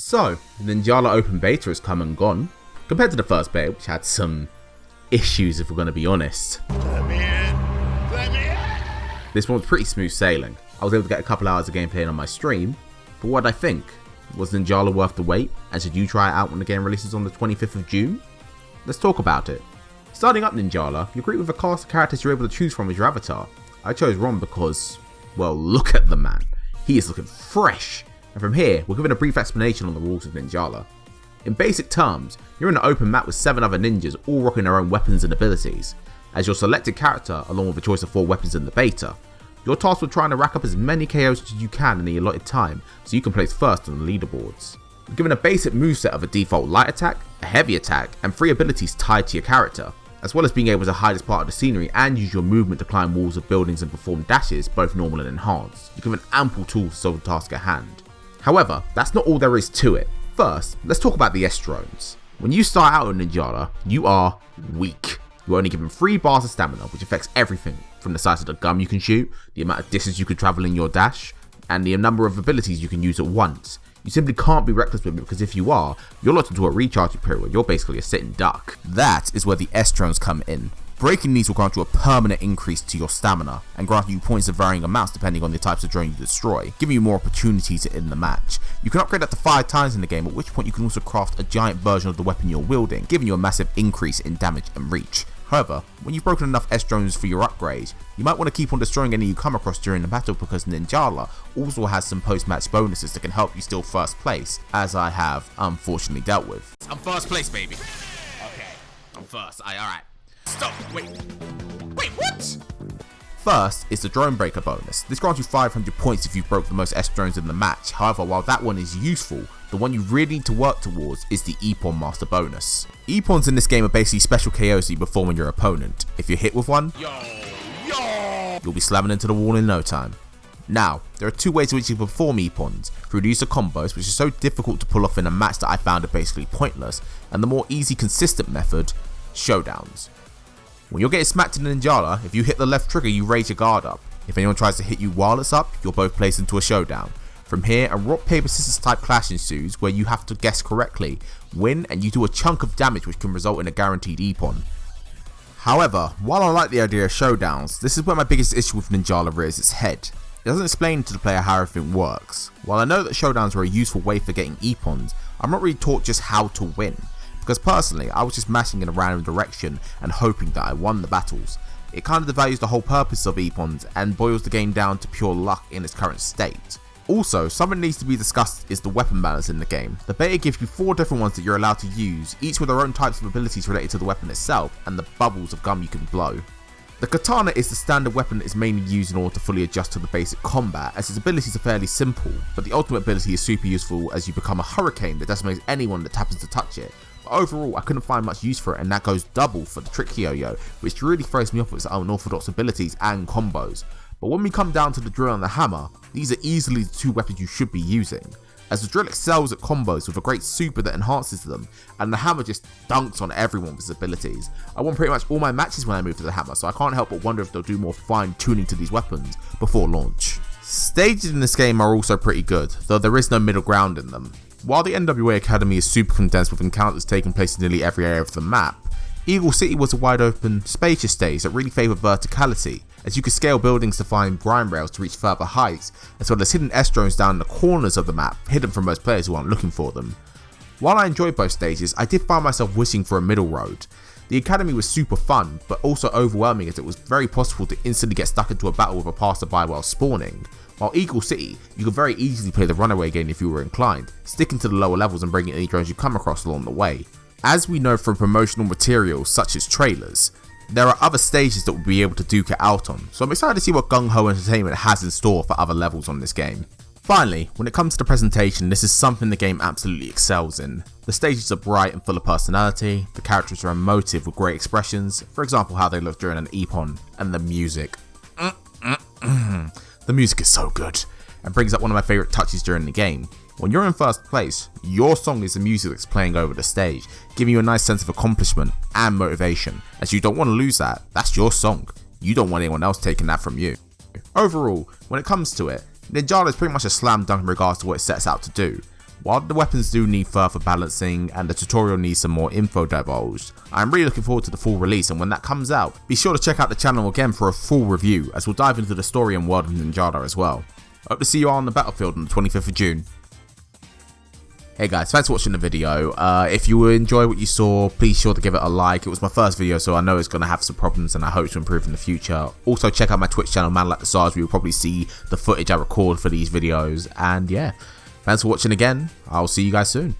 So, Ninjala Open Beta has come and gone, compared to the first beta, which had some issues if we're going to be honest. Let me in. This one was pretty smooth sailing. I was able to get a couple hours of gameplay in on my stream, but what did I think? Was Ninjala worth the wait, and should you try it out when the game releases on the 25th of June? Let's talk about it. Starting up Ninjala, you're greeted with a cast of characters you're able to choose from as your avatar. I chose Ron because, well, look at the man. He is looking fresh. And from here, we're given a brief explanation on the rules of Ninjala. In basic terms, you're in an open map with 7 other ninjas all rocking their own weapons and abilities. As your selected character, along with a choice of 4 weapons in the beta, you're tasked with trying to rack up as many KOs as you can in the allotted time so you can place first on the leaderboards. You're given a basic moveset of a default light attack, a heavy attack, and 3 abilities tied to your character, as well as being able to hide as part of the scenery and use your movement to climb walls of buildings and perform dashes, both normal and enhanced. You're given ample tools to solve the task at hand. However, that's not all there is to it. First, let's talk about the S-drones. When you start out in Ninjala, you are weak. You're only given 3 bars of stamina, which affects everything from the size of the gun you can shoot, the amount of distance you can travel in your dash, and the number of abilities you can use at once. You simply can't be reckless with it, because if you are, you're locked into a recharging period where you're basically a sitting duck. That is where the S-drones come in. Breaking these will grant you a permanent increase to your stamina, and grant you points of varying amounts depending on the types of drone you destroy, giving you more opportunities in the match. You can upgrade up to 5 times in the game, at which point you can also craft a giant version of the weapon you're wielding, giving you a massive increase in damage and reach. However, when you've broken enough S-drones for your upgrade, you might want to keep on destroying any you come across during the battle, because Ninjala also has some post-match bonuses that can help you steal first place, as I have unfortunately dealt with. I'm first place, baby. Okay, I'm first. Alright. Stop. Wait, what? First is the drone breaker bonus. This grants you 500 points if you broke the most S-drones in the match. However, while that one is useful, the one you really need to work towards is the Epon master bonus. Epons in this game are basically special KOs you perform on your opponent. If you're hit with one, you'll be slamming into the wall in no time. Now, there are 2 ways in which you can perform Epons: through the use of combos, which is so difficult to pull off in a match that I found it basically pointless, and the more easy, consistent method, showdowns. When you're getting smacked in Ninjala, if you hit the left trigger, you raise your guard up. If anyone tries to hit you while it's up, you're both placed into a showdown. From here, a rock, paper, scissors type clash ensues where you have to guess correctly, win, and you do a chunk of damage which can result in a guaranteed Epon. However, while I like the idea of showdowns, this is where my biggest issue with Ninjala rears its head. It doesn't explain to the player how everything works. While I know that showdowns are a useful way for getting Epons, I'm not really taught just how to win. Because personally, I was just mashing in a random direction and hoping that I won the battles. It kind of devalues the whole purpose of Epons and boils the game down to pure luck in its current state. Also, something that needs to be discussed is the weapon balance in the game. The beta gives you 4 different ones that you're allowed to use, each with their own types of abilities related to the weapon itself and the bubbles of gum you can blow. The katana is the standard weapon that is mainly used in order to fully adjust to the basic combat, as its abilities are fairly simple, but the ultimate ability is super useful as you become a hurricane that decimates anyone that happens to touch it. Overall, I couldn't find much use for it, and that goes double for the trick yo-yo, which really throws me off with its unorthodox abilities and combos. But when we come down to the drill and the hammer, these are easily the 2 weapons you should be using, as the drill excels at combos with a great super that enhances them, and the hammer just dunks on everyone with its abilities. I won pretty much all my matches when I moved to the hammer, so I can't help but wonder if they'll do more fine tuning to these weapons before launch. Stages in this game are also pretty good, though there is no middle ground in them. While the NWA Academy is super condensed with encounters taking place in nearly every area of the map, Eagle City was a wide open, spacious stage that really favoured verticality, as you could scale buildings to find brine rails to reach further heights, as well as hidden S-drones down in the corners of the map, hidden from most players who aren't looking for them. While I enjoyed both stages, I did find myself wishing for a middle road. The Academy was super fun, but also overwhelming, as it was very possible to instantly get stuck into a battle with a passerby while spawning. While Eagle City, you could very easily play the runaway game if you were inclined, sticking to the lower levels and bringing any drones you come across along the way. As we know from promotional materials such as trailers, there are other stages that we'll be able to duke it out on, so I'm excited to see what Gung-Ho Entertainment has in store for other levels on this game. Finally, when it comes to the presentation, this is something the game absolutely excels in. The stages are bright and full of personality, the characters are emotive with great expressions, for example how they look during an Epon, and the music. The music is so good, and brings up one of my favourite touches during the game. When you're in first place, your song is the music that's playing over the stage, giving you a nice sense of accomplishment and motivation, as you don't want to lose that. That's your song. You don't want anyone else taking that from you. Overall, when it comes to it, Ninjala is pretty much a slam dunk in regards to what it sets out to do. While the weapons do need further balancing and the tutorial needs some more info divulged, I'm really looking forward to the full release, and when that comes out, be sure to check out the channel again for a full review as we'll dive into the story and world of Ninjala as well. Hope to see you all on the battlefield on the 25th of June. Hey guys, thanks for watching the video. If you enjoy what you saw, please sure to give it a like. It was my first video, so I know it's going to have some problems and I hope to improve in the future. Also check out my Twitch channel, Man Like the Sarge, where you'll probably see the footage I record for these videos. And yeah, thanks for watching again. I'll see you guys soon.